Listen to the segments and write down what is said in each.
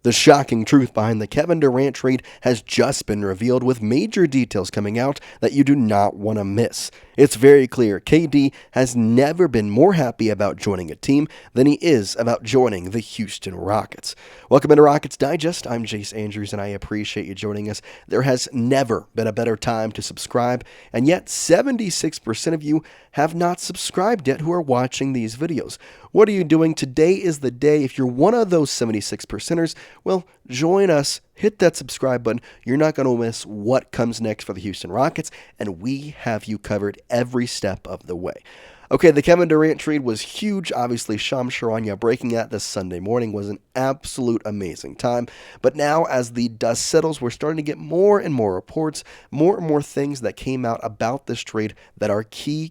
The shocking truth behind the Kevin Durant trade has just been revealed, with major details coming out that you do not want to miss. It's very clear KD has never been more happy about joining a team than he is about joining the Houston Rockets. Welcome into Rockets Digest. I'm Jace Andrews, and I appreciate you joining us. There has never been a better time to subscribe, and yet 76% of you have not subscribed yet who are watching these videos. What are you doing? Today is the day. If you're one of those 76%ers, well, join us. Hit that subscribe button. You're not going to miss what comes next for the Houston Rockets, and we have you covered every step of the way. Okay, the Kevin Durant trade was huge. Obviously, Shams Charania breaking that this Sunday morning was an absolute amazing time. But now, as the dust settles, we're starting to get more and more reports, more and more things that came out about this trade that are key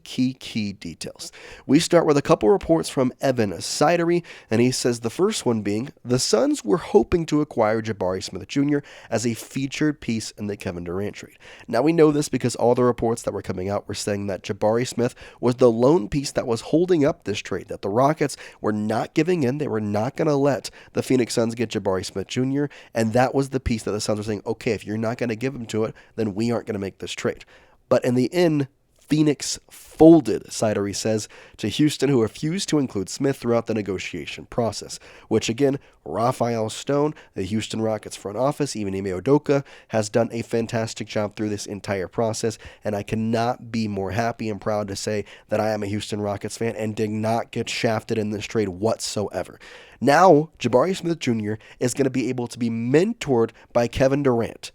details. We start with a couple reports from Evan Sidery, and he says the first one being, the Suns were hoping to acquire Jabari Smith Jr. as a featured piece in the Kevin Durant trade. Now, we know this because all the reports that were coming out were saying that Jabari Smith was the lone piece that was holding up this trade, that the Rockets were not giving in. They were not going to let the Phoenix Suns get Jabari Smith Jr., and that was the piece that the Suns were saying, okay, if you're not going to give him to it, then we aren't going to make this trade. But in the end, Phoenix folded, Sidery says, to Houston, who refused to include Smith throughout the negotiation process, which again, Rafael Stone, the Houston Rockets front office, even Ime Udoka, has done a fantastic job through this entire process, and I cannot be more happy and proud to say that I am a Houston Rockets fan and did not get shafted in this trade whatsoever. Now, Jabari Smith Jr. is going to be able to be mentored by Kevin Durant.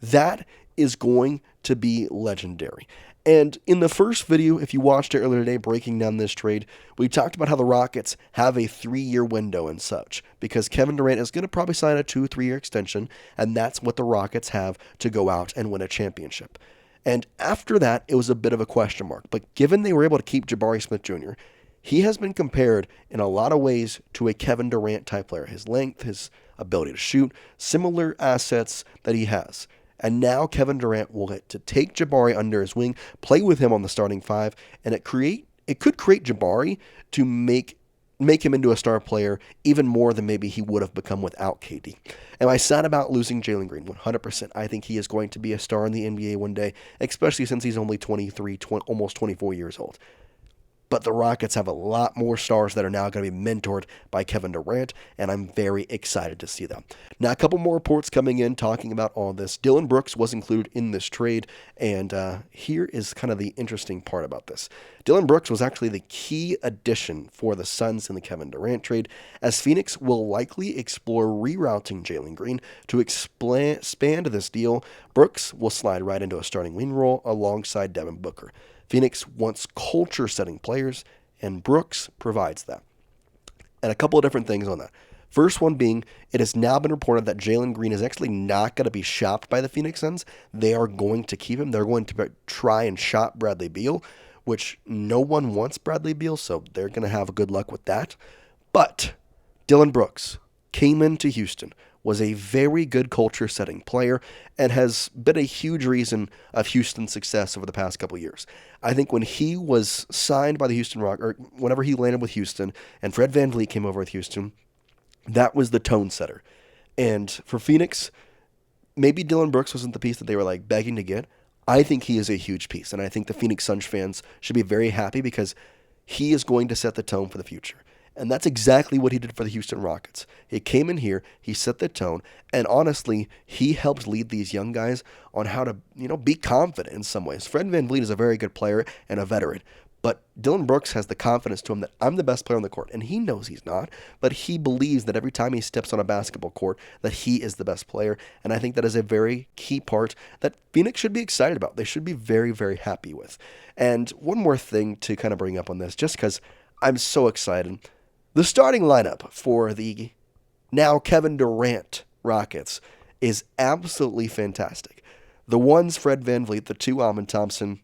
That is going to be legendary. And in the first video, if you watched it earlier today, breaking down this trade, we talked about how the Rockets have a 3-year window and such, because Kevin Durant is going to probably sign a 2-3-year extension, and that's what the Rockets have to go out and win a championship. And after that, it was a bit of a question mark. But given they were able to keep Jabari Smith Jr., he has been compared in a lot of ways to a Kevin Durant type player. His length, his ability to shoot, similar assets that he has. And now Kevin Durant will get to take Jabari under his wing, play with him on the starting five, and it could create Jabari to make him into a star player even more than maybe he would have become without KD. Am I sad about losing Jalen Green? 100%. I think he is going to be a star in the NBA one day, especially since he's only 23, almost 24 years old. But the Rockets have a lot more stars that are now going to be mentored by Kevin Durant, and I'm very excited to see them. Now, a couple more reports coming in talking about all this. Dillon Brooks was included in this trade, and here is kind of the interesting part about this. Dillon Brooks was actually the key addition for the Suns in the Kevin Durant trade, as Phoenix will likely explore rerouting Jalen Green to expand this deal. Brooks will slide right into a starting wing role alongside Devin Booker. Phoenix wants culture-setting players, and Brooks provides that. And a couple of different things on that. First one being, it has now been reported that Jalen Green is actually not going to be shopped by the Phoenix Suns. They are going to keep him. They're going to try and shop Bradley Beal, which no one wants Bradley Beal, so they're going to have good luck with that. But Dillon Brooks came into Houston, was a very good culture-setting player, and has been a huge reason of Houston's success over the past couple of years. I think when he was signed by the Houston Rockets, or whenever he landed with Houston, and Fred VanVleet came over with Houston, that was the tone setter. And for Phoenix, maybe Dillon Brooks wasn't the piece that they were like begging to get. I think he is a huge piece, and I think the Phoenix Suns fans should be very happy because he is going to set the tone for the future. And that's exactly what he did for the Houston Rockets. He came in here, he set the tone, and honestly, he helped lead these young guys on how to, be confident in some ways. Fred VanVleet is a very good player and a veteran, but Dillon Brooks has the confidence to him that I'm the best player on the court, and he knows he's not, but he believes that every time he steps on a basketball court that he is the best player, and I think that is a very key part that Phoenix should be excited about. They should be very, very happy with. And one more thing to kind of bring up on this, just because I'm so excited. The starting lineup for the now Kevin Durant Rockets is absolutely fantastic. The one's Fred VanVleet, the two Amen Thompson,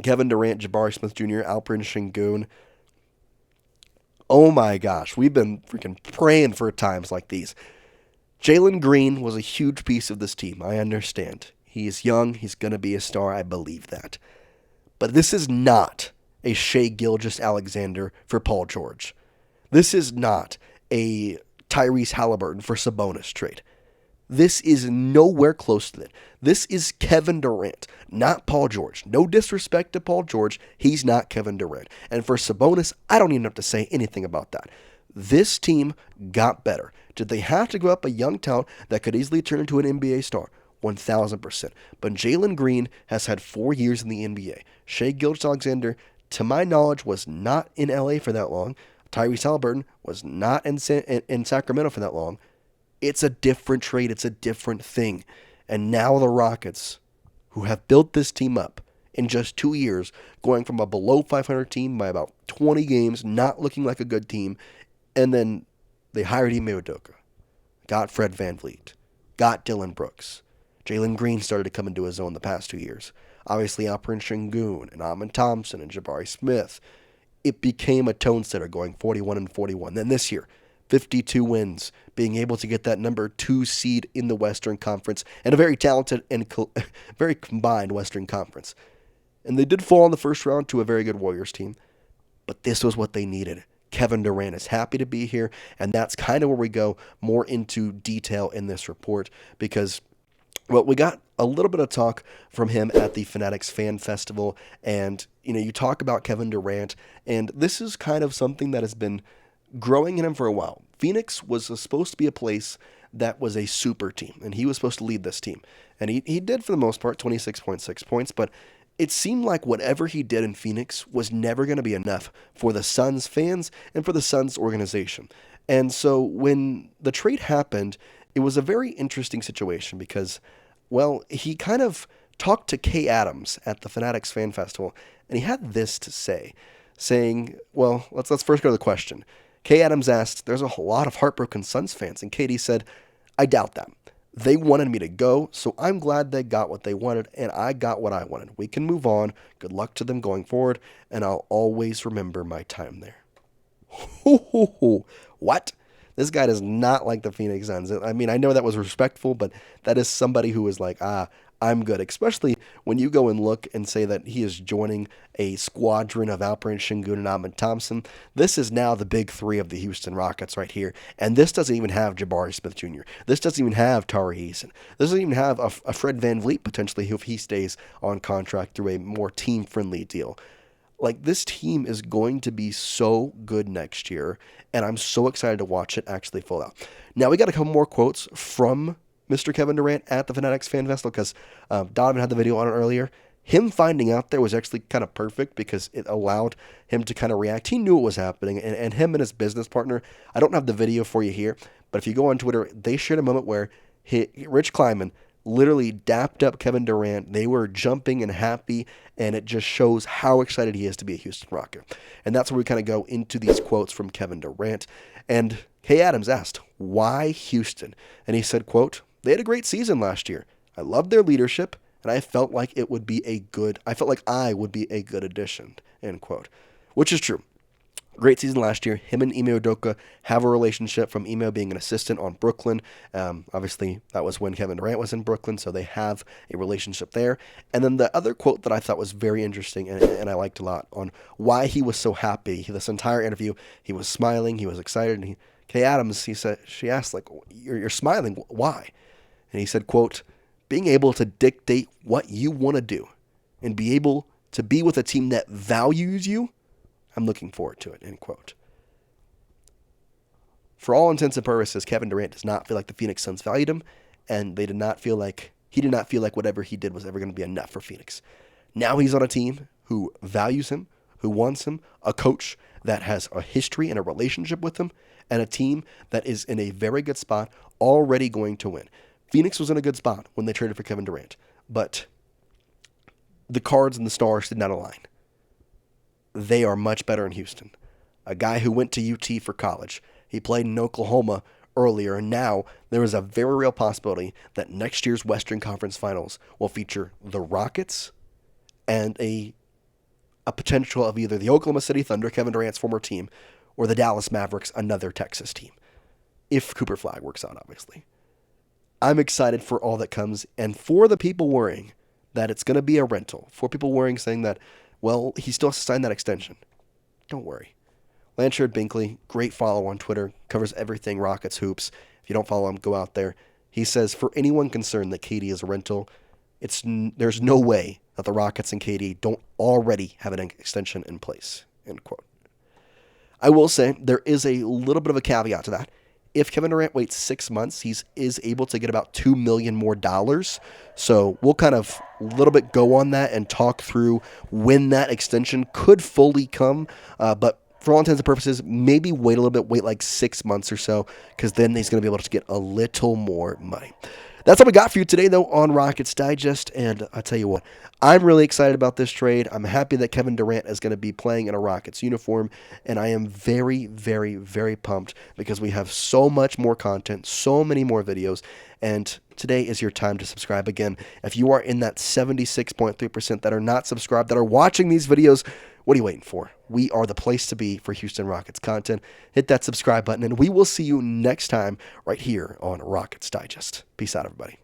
Kevin Durant, Jabari Smith Jr., Alperen Şengün. Oh my gosh, we've been freaking praying for times like these. Jalen Green was a huge piece of this team, I understand. He is young, he's going to be a star, I believe that. But this is not a Shai Gilgeous-Alexander for Paul George. This is not a Tyrese Halliburton for Sabonis trade. This is nowhere close to it. This is Kevin Durant, not Paul George. No disrespect to Paul George. He's not Kevin Durant. And for Sabonis, I don't even have to say anything about that. This team got better. Did they have to give up a young talent that could easily turn into an NBA star? 1,000%. But Jalen Green has had 4 years in the NBA. Shai Gilgeous-Alexander, to my knowledge, was not in LA for that long. Tyrese Halliburton was not in Sacramento for that long. It's a different trade. It's a different thing. And now the Rockets, who have built this team up in just 2 years, going from a below 500 team by about 20 games, not looking like a good team, and then they hired Ime Udoka, got Fred VanVleet, got Dylan Brooks. Jalen Green started to come into his own the past 2 years. Obviously, Alperen Şengün and Amen Thompson and Jabari Smith. It became a tone setter going 41-41. Then this year, 52 wins, being able to get that number 2 seed in the Western Conference, and a very talented and very combined Western Conference. And they did fall in the first round to a very good Warriors team, but this was what they needed. Kevin Durant is happy to be here, and that's kind of where we go more into detail in this report, because, well, we got a little bit of talk from him at the Fanatics Fan Festival, and, you talk about Kevin Durant, and this is kind of something that has been growing in him for a while. Phoenix was supposed to be a place that was a super team, and he was supposed to lead this team. And he did for the most part, 26.6 points, but it seemed like whatever he did in Phoenix was never going to be enough for the Suns fans and for the Suns organization. And so when the trade happened, it was a very interesting situation because, well, he kind of talked to Kay Adams at the Fanatics Fan Festival, and he had this to say, saying, well, let's first go to the question. Kay Adams asked, there's a lot of heartbroken Suns fans, and KD said, I doubt that. They wanted me to go, so I'm glad they got what they wanted, and I got what I wanted. We can move on. Good luck to them going forward, and I'll always remember my time there. What? This guy does not like the Phoenix Suns. I mean, I know that was respectful, but that is somebody who is like, I'm good. Especially when you go and look and say that he is joining a squadron of Alperen Şengün and Amen Thompson. This is now the big three of the Houston Rockets right here. And this doesn't even have Jabari Smith Jr. This doesn't even have Tari Eason. This doesn't even have a Fred VanVleet potentially if he stays on contract through a more team-friendly deal. Like, this team is going to be so good next year, and I'm so excited to watch it actually full out. Now, we got a couple more quotes from Mr. Kevin Durant at the Fanatics Fan Festival, because Donovan had the video on it earlier. Him finding out there was actually kind of perfect because it allowed him to kind of react. He knew what was happening, and him and his business partner, I don't have the video for you here, but if you go on Twitter, they shared a moment where Rich Kleiman literally dapped up Kevin Durant. They were jumping and happy, and it just shows how excited he is to be a Houston Rocket. And that's where we kind of go into these quotes from Kevin Durant. And Kay Adams asked, why Houston? And he said, quote, they had a great season last year. I loved their leadership, and I felt like I would be a good addition, end quote. Which is true. Great season last year. Him and Ime Udoka have a relationship from Ime being an assistant on Brooklyn. Obviously, that was when Kevin Durant was in Brooklyn, so they have a relationship there. And then the other quote that I thought was very interesting and I liked a lot on why he was so happy. This entire interview, he was smiling, he was excited. And Kay Adams, she asked, like, you're smiling, why? And he said, quote, being able to dictate what you want to do and be able to be with a team that values you, I'm looking forward to it, end quote. For all intents and purposes, Kevin Durant does not feel like the Phoenix Suns valued him, and he did not feel like whatever he did was ever going to be enough for Phoenix. Now he's on a team who values him, who wants him, a coach that has a history and a relationship with him, and a team that is in a very good spot, already going to win. Phoenix was in a good spot when they traded for Kevin Durant, but the cards and the stars did not align. They are much better in Houston. A guy who went to UT for college. He played in Oklahoma earlier, and now there is a very real possibility that next year's Western Conference Finals will feature the Rockets and a potential of either the Oklahoma City Thunder, Kevin Durant's former team, or the Dallas Mavericks, another Texas team. If Cooper Flag works out, obviously. I'm excited for all that comes, and for the people worrying that it's going to be a rental, for people worrying saying that, well, he still has to sign that extension. Don't worry. Blanchard Binkley, great follow on Twitter, covers everything Rockets hoops. If you don't follow him, go out there. He says, for anyone concerned that KD is a rental, there's no way that the Rockets and KD don't already have an extension in place, end quote. I will say there is a little bit of a caveat to that. If Kevin Durant waits 6 months, he is able to get about $2 million more. So we'll kind of a little bit go on that and talk through when that extension could fully come. But for all intents and purposes, maybe wait a little bit, wait like 6 months or so, because then he's going to be able to get a little more money. That's what we got for you today, though, on Rockets Digest. And I tell you what, I'm really excited about this trade. I'm happy that Kevin Durant is going to be playing in a Rockets uniform. And I am very, very, very pumped because we have so much more content, so many more videos. And today is your time to subscribe again. If you are in that 76.3% that are not subscribed, that are watching these videos, what are you waiting for? We are the place to be for Houston Rockets content. Hit that subscribe button, and we will see you next time right here on Rockets Digest. Peace out, everybody.